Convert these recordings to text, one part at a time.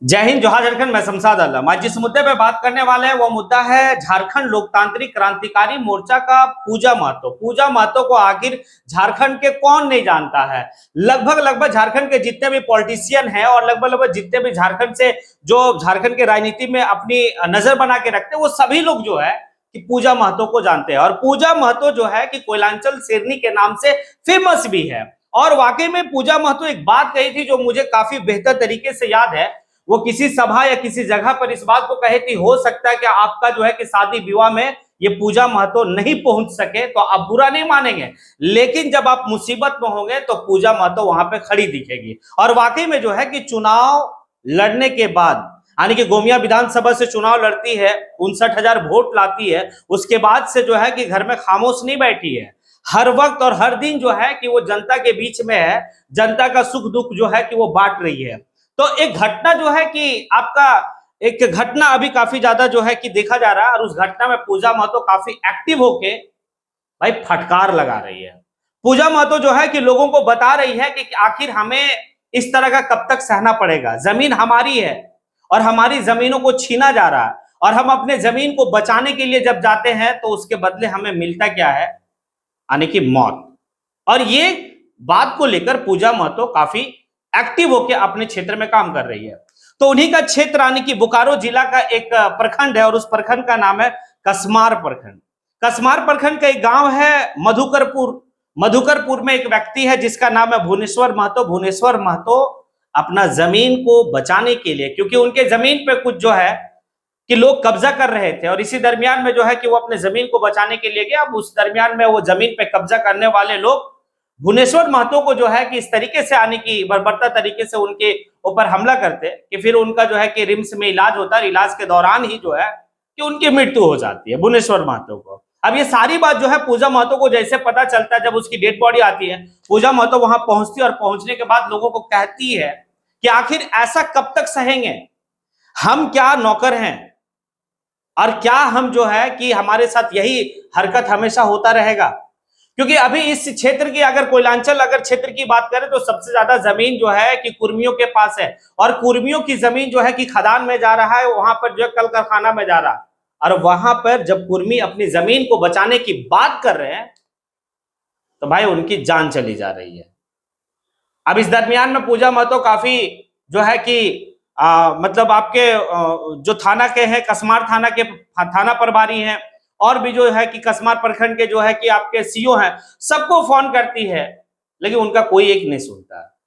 जय हिंद, जोहार झारखंड। मैं शमशाद आलम। आज जिस मुद्दे पे बात करने वाले हैं वो मुद्दा है झारखंड लोकतांत्रिक क्रांतिकारी मोर्चा का पूजा महतो। पूजा महतो को आखिर झारखंड के कौन नहीं जानता है। लगभग लगभग झारखंड के जितने भी पॉलिटिशियन हैं और लगभग लगभग जितने भी झारखंड से जो झारखंड के राजनीति में अपनी नजर बना के रखते हैं वो सभी लोग जो है कि पूजा महतो को जानते हैं। और पूजा महतो जो है कि कोयलांचल शेरनी के नाम से फेमस भी है। और वाकई में पूजा महतो एक बात कही थी जो मुझे काफी बेहतर तरीके से याद है। वो किसी सभा या किसी जगह पर इस बात को कहे थी, हो सकता है कि आपका जो है कि शादी विवाह में ये पूजा महतो नहीं पहुंच सके तो आप बुरा नहीं मानेंगे, लेकिन जब आप मुसीबत में होंगे तो पूजा महतो वहां पे खड़ी दिखेगी। और वाकई में जो है कि चुनाव लड़ने के बाद यानी कि गोमिया विधानसभा से चुनाव लड़ती है, 59,000 वोट लाती है, उसके बाद से जो है कि घर में खामोश नहीं बैठी है। हर वक्त और हर दिन जो है कि वो जनता के बीच में है, जनता का सुख दुख जो है कि वो बांट रही है। तो एक घटना जो है कि आपका एक घटना अभी काफी ज्यादा जो है कि देखा जा रहा है, और उस घटना में पूजा महतो काफी एक्टिव होके भाई फटकार लगा रही है। पूजा महतो जो है कि लोगों को बता रही है कि आखिर हमें इस तरह का कब तक सहना पड़ेगा। जमीन हमारी है और हमारी जमीनों को छीना जा रहा है, और हम अपने जमीन को बचाने के लिए जब जाते हैं तो उसके बदले हमें मिलता क्या है, यानी कि मौत। और ये बात को लेकर पूजा महतो काफी एक्टिव होकर अपने क्षेत्र में काम कर रही है। तो उन्हीं का क्षेत्र यानी कि बोकारो जिला का एक प्रखंड है, और उस प्रखंड का नाम है कसमार प्रखंड। कसमार प्रखंड का एक गांव है मधुकरपुर। मधुकरपुर में एक व्यक्ति है जिसका नाम है भुवनेश्वर महतो। भुवनेश्वर महतो अपना जमीन को बचाने के लिए, क्योंकि उनके जमीन पे कुछ जो है कि लोग कब्जा कर रहे थे, और इसी दरमियान में जो है कि वो अपने जमीन को बचाने के लिए गया। अब उस दरमियान में वो जमीन पे कब्जा करने वाले लोग भुवनेश्वर महतो को जो है कि इस तरीके से आने की बर्बरता तरीके से उनके ऊपर हमला करते कि फिर उनका जो है कि रिम्स में इलाज होता है। इलाज के दौरान ही जो है कि उनकी मृत्यु हो जाती है भुवनेश्वर महतो को। अब ये सारी बात जो है पूजा महतो को जैसे पता चलता है, जब उसकी डेड बॉडी आती है, पूजा महतो वहां पहुंचती है और पहुंचने के बाद लोगों को कहती है कि आखिर ऐसा कब तक सहेंगे, हम क्या नौकर हैं, और क्या हम जो है कि हमारे साथ यही हरकत हमेशा होता रहेगा। क्योंकि अभी इस क्षेत्र की अगर कोयलांचल अगर क्षेत्र की बात करें तो सबसे ज्यादा जमीन जो है कि कुर्मियों के पास है, और कुर्मियों की जमीन जो है कि खदान में जा रहा है, वहां पर जो है कल कारखाना में जा रहा है। और वहां पर जब कुर्मी अपनी जमीन को बचाने की बात कर रहे हैं तो भाई उनकी जान चली जा रही है। अब इस दरमियान में पूजा महतो काफी जो है कि मतलब आपके जो थाना के हैं, कसमार थाना के थाना प्रभारी हैं, और भी जो है कि कसमार प्रखंड के जो है कि आपके सीओ हैं, सबको फोन करती है, लेकिन उनका कोई एक नहीं सुनता।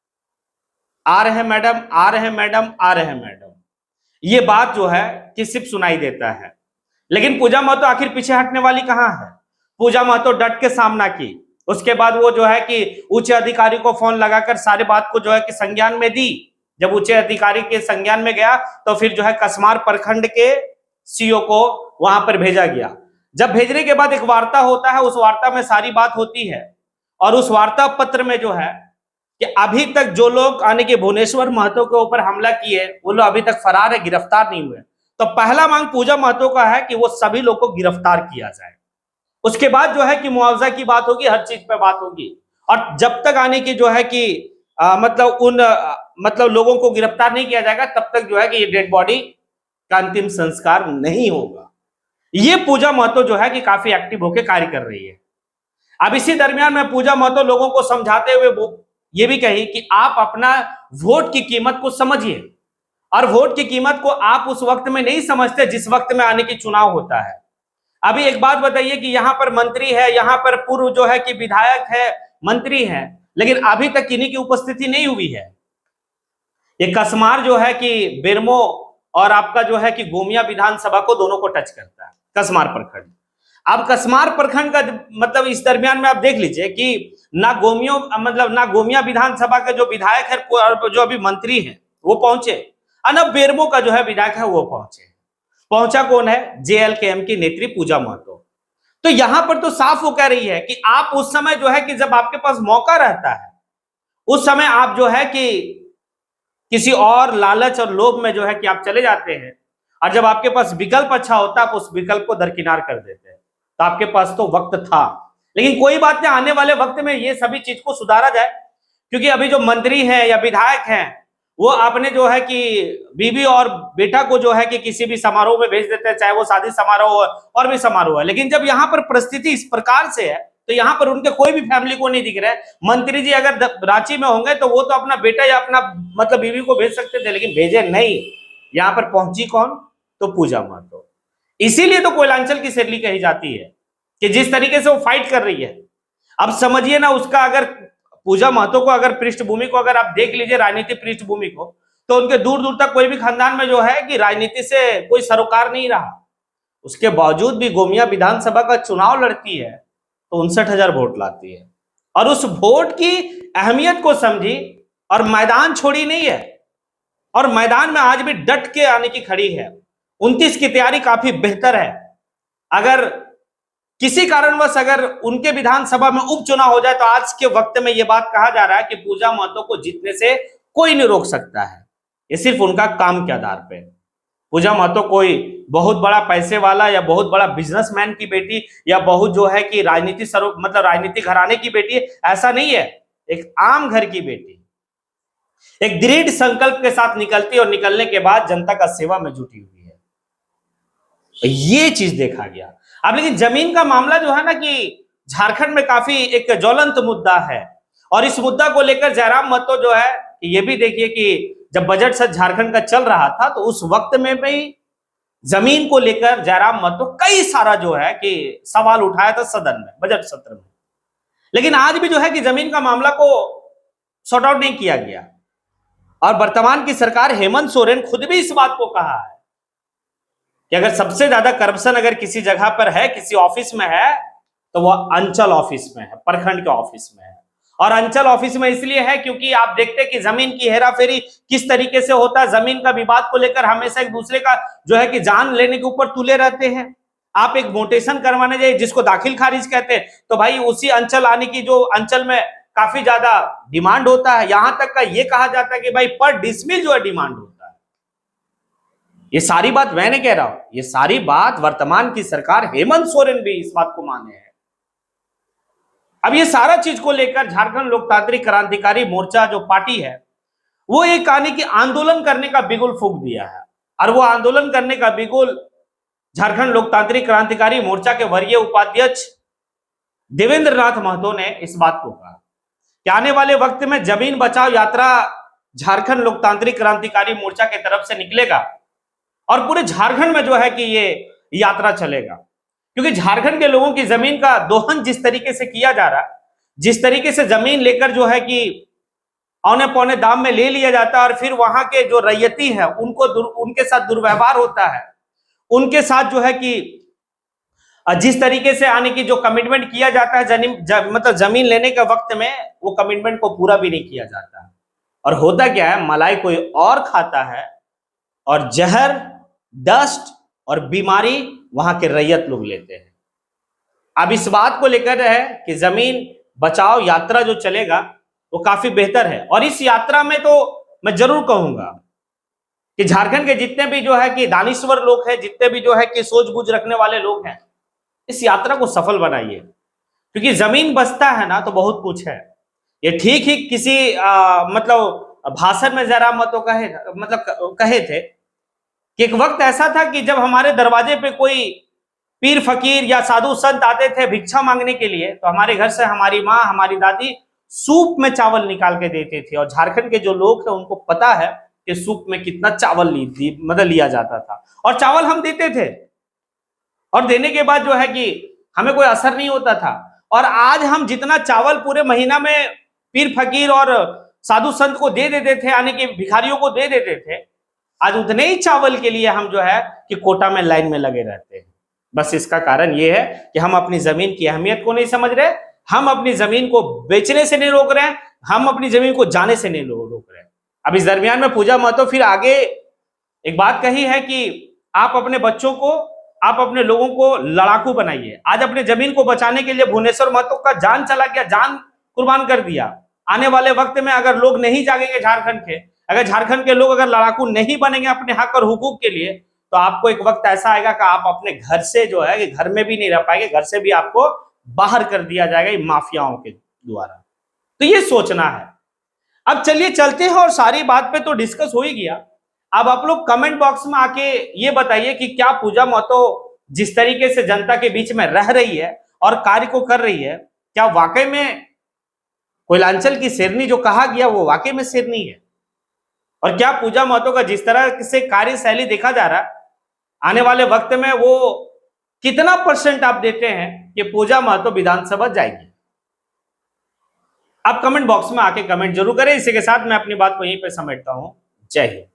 आ रहे हैं मैडम, आ रहे हैं मैडम, आ रहे हैं मैडम, ये बात जो है कि सिर्फ सुनाई देता है। लेकिन पूजा महतो आखिर पीछे हटने वाली कहां है। पूजा महतो डट के सामना की। उसके बाद वो जो है कि उच्च अधिकारी को फोन लगाकर सारी बात को जो है कि संज्ञान में दी। जब उच्च अधिकारी के संज्ञान में गया तो फिर जो है कसमार प्रखंड के सीओ को वहां पर भेजा गया। जब भेजने के बाद एक वार्ता होता है, उस वार्ता में सारी बात होती है, और उस वार्ता पत्र में जो है कि अभी तक जो लोग यानी कि भुवनेश्वर महतो के ऊपर हमला किए वो लोग अभी तक फरार है, गिरफ्तार नहीं हुए। तो पहला मांग पूजा महतो का है कि वो सभी लोग को गिरफ्तार किया जाए। उसके बाद जो है कि मुआवजा की बात होगी, हर चीज पे बात होगी। और जब तक आने की जो है कि मतलब उन मतलब लोगों को गिरफ्तार नहीं किया जाएगा तब तक जो है कि ये डेड बॉडी का अंतिम संस्कार नहीं होगा। ये पूजा महतो जो है कि काफी एक्टिव होकर कार्य कर रही है। अब इसी दरमियान में पूजा महतो लोगों को समझाते हुए वो ये भी कही कि आप अपना वोट की कीमत को समझिए, और वोट की कीमत को आप उस वक्त में नहीं समझते जिस वक्त में आने की चुनाव होता है। अभी एक बात बताइए कि यहाँ पर मंत्री है, यहाँ पर पूर्व जो है कि विधायक है, मंत्री है, लेकिन अभी तक किन्हीं की उपस्थिति नहीं हुई है। ये कसमार जो है कि बेरमो और आपका जो है कि गोमिया विधानसभा को दोनों को टच करता है, कसमार प्रखंड। अब कसमार प्रखंड का मतलब इस दरमियान में आप देख लीजिए कि ना गोमियो मतलब ना गोमिया विधानसभा के जो विधायक है और जो अभी मंत्री है वो पहुंचे, और ना बेरमो का जो है विधायक है वो पहुंचे। पहुंचा कौन है, जेएलकेएम की नेत्री पूजा महतो। तो यहां पर तो साफ वो कह रही है कि आप उस समय जो है कि जब आपके पास मौका रहता है उस समय आप जो है कि किसी और लालच और लोभ में जो है कि आप चले जाते हैं, और जब आपके पास विकल्प अच्छा होता है आप उस विकल्प को दरकिनार कर देते हैं। तो आपके पास तो वक्त था, लेकिन कोई बात नहीं, आने वाले वक्त में ये सभी चीज को सुधारा जाए। क्योंकि अभी जो मंत्री हैं या विधायक हैं वो आपने जो है कि बीवी और बेटा को जो है कि किसी भी समारोह में भेज देते हैं, चाहे वो शादी समारोह हो और भी समारोह है। लेकिन जब यहाँ पर परिस्थिति इस प्रकार से है तो यहाँ पर उनके कोई भी फैमिली को नहीं दिख रहा है। मंत्री जी अगर रांची में होंगे तो वो तो अपना बेटा या अपना मतलब बीवी को भेज सकते थे, लेकिन भेजे नहीं। यहाँ पर पहुंची कौन? तो पूजा महतो। इसीलिए तो कोयलांचल की शेरनी कही जाती है कि जिस तरीके से वो फाइट कर रही है। अब समझिए ना, उसका अगर पूजा महतो को अगर पृष्ठभूमि को अगर आप देख लीजिए, राजनीतिक पृष्ठभूमि को, तो उनके दूर दूर तक कोई भी खानदान में जो है कि राजनीति से कोई सरोकार नहीं रहा। उसके बावजूद भी गोमिया विधानसभा का चुनाव लड़ती है तो 59,000 वोट लाती है, और उस वोट की अहमियत को समझी और मैदान छोड़ी नहीं है, और मैदान में आज भी डट के आने की खड़ी है। 29 की तैयारी काफी बेहतर है। अगर किसी कारणवश अगर उनके विधानसभा में उपचुनाव हो जाए तो आज के वक्त में यह बात कहा जा रहा है कि पूजा महतो को जीतने से कोई नहीं रोक सकता है। ये सिर्फ उनका काम के आधार पे। पूजा महतो कोई बहुत बड़ा पैसे वाला या बहुत बड़ा बिजनेसमैन की बेटी या बहुत जो है कि राजनीति स्वरूप मतलब राजनीतिक घराने की बेटी, ऐसा नहीं है। एक आम घर की बेटी, एक दृढ़ संकल्प के साथ निकलती और निकलने के बाद जनता का सेवा में जुटी हुई है। ये चीज देखा गया। अब लेकिन जमीन का मामला जो है ना कि झारखंड में काफी एक ज्वलंत मुद्दा है, और इस मुद्दा को लेकर जयराम महतो जो है, ये भी देखिए कि जब बजट सत्र झारखंड का चल रहा था तो उस वक्त में भी जमीन को लेकर जयराम महतो कई सारा जो है कि सवाल उठाया था सदन में, बजट सत्र में। लेकिन आज भी जो है कि जमीन का मामला को सॉर्ट आउट नहीं किया गया, और वर्तमान की सरकार हेमंत सोरेन खुद भी इस बात को कहा है कि अगर सबसे ज्यादा करप्शन अगर किसी जगह पर है, किसी ऑफिस में है, तो वह अंचल ऑफिस में है, प्रखंड के ऑफिस में है। और अंचल ऑफिस में इसलिए है क्योंकि आप देखते हैं कि जमीन की हेराफेरी किस तरीके से होता है। जमीन का विवाद को लेकर हमेशा एक दूसरे का जो है कि जान लेने के ऊपर तुले रहते हैं। आप एक मोटेशन करवाने जाइए जिसको दाखिल खारिज कहते हैं, तो भाई उसी अंचल आने की जो अंचल में काफी ज्यादा डिमांड होता है। यहां तक का ये कहा जाता है कि भाई पर डिसमिल जो है डिमांड होता है। ये सारी बात मैं नहीं कह रहा हूं, ये सारी बात वर्तमान की सरकार हेमंत सोरेन भी इस बात को माने हैं। अब ये सारा चीज को लेकर झारखंड लोकतांत्रिक क्रांतिकारी मोर्चा जो पार्टी है, वो ये कहानी की आंदोलन करने का बिगुल फूंक दिया है। और वो आंदोलन करने का बिगुल झारखंड लोकतांत्रिक क्रांतिकारी मोर्चा के वरीय उपाध्यक्ष देवेंद्र नाथ महतो ने इस बात को कहा कि आने वाले वक्त में जमीन बचाओ यात्रा झारखंड लोकतांत्रिक क्रांतिकारी मोर्चा की तरफ से निकलेगा, और पूरे झारखंड में जो है कि ये यात्रा चलेगा। क्योंकि झारखंड के लोगों की जमीन का दोहन जिस तरीके से किया जा रहा है, जिस तरीके से जमीन लेकर जो है कि औने पौने दाम में ले लिया जाता है, और फिर वहां के जो रैयती है उनको उनके साथ दुर्व्यवहार होता है, उनके साथ जो है कि जिस तरीके से आने की जो कमिटमेंट किया जाता है मतलब जमीन लेने के वक्त में, वो कमिटमेंट को पूरा भी नहीं किया जाता है। और होता क्या है, मलाई कोई और खाता है और जहर, डस्ट और बीमारी वहां के रैयत लोग लेते हैं। अब इस बात को लेकर है कि जमीन बचाओ यात्रा जो चलेगा वो काफी बेहतर है। और इस यात्रा में तो मैं जरूर कहूंगा कि झारखंड के जितने भी जो है कि दानिश्वर लोग हैं, जितने भी जो है कि सूझबूझ रखने वाले लोग हैं, इस यात्रा को सफल बनाइए। क्योंकि जमीन बचता है ना तो बहुत कुछ है। ये ठीक ही किसी मतलब भाषण में जयराम महतो कहे थे कि एक वक्त ऐसा था कि जब हमारे दरवाजे पे कोई पीर फकीर या साधु संत आते थे भिक्षा मांगने के लिए, तो हमारे घर से हमारी माँ, हमारी दादी सूप में चावल निकाल के देते थे। और झारखंड के जो लोग थे उनको पता है कि सूप में कितना चावल लिया जाता था, और चावल हम देते थे, और देने के बाद जो है कि हमें कोई असर नहीं होता था। और आज हम जितना चावल पूरे महीना में पीर फकीर और साधु संत को दे देते थे, यानी कि भिखारियों को दे देते थे, आज उतने ही चावल के लिए हम जो है कि कोटा में लाइन में लगे रहते हैं। बस इसका कारण यह है कि हम अपनी जमीन की अहमियत को नहीं समझ रहे, हम अपनी जमीन को बेचने से नहीं रोक रहे हैं, हम अपनी जमीन को जाने से नहीं रोक रहे हैं। अब इस दरमियान में पूजा महतो फिर आगे एक बात कही है कि आप अपने बच्चों को, आप अपने लोगों को लड़ाकू बनाइए। आज अपने जमीन को बचाने के लिए भुवनेश्वर महतो का जान चला गया, जान कुर्बान कर दिया। आने वाले वक्त में अगर लोग नहीं जागेंगे झारखंड के, अगर झारखंड के लोग अगर लड़ाकू नहीं बनेंगे अपने हक और हुकूक के लिए, तो आपको एक वक्त ऐसा आएगा कि आप अपने घर से जो है कि घर में भी नहीं रह पाएंगे, घर से भी आपको बाहर कर दिया जाएगा माफियाओं के द्वारा। तो ये सोचना है। अब चलिए चलते हैं और सारी बात पे तो डिस्कस हो ही गया। अब आप लोग कमेंट बॉक्स में आके ये बताइए कि क्या पूजा महतो जिस तरीके से जनता के बीच में रह रही है और कार्य को कर रही है, क्या वाकई में कोयलांचल की शेरनी जो कहा गया वो वाकई में शेरनी है? और क्या पूजा महतो का जिस तरह से कार्यशैली देखा जा रहा है, आने वाले वक्त में वो कितना % आप देते हैं कि पूजा महतो विधानसभा जाएगी? आप कमेंट बॉक्स में आके कमेंट जरूर करें। इसी के साथ मैं अपनी बात को यहीं पे समेटता हूं। जय हिंद।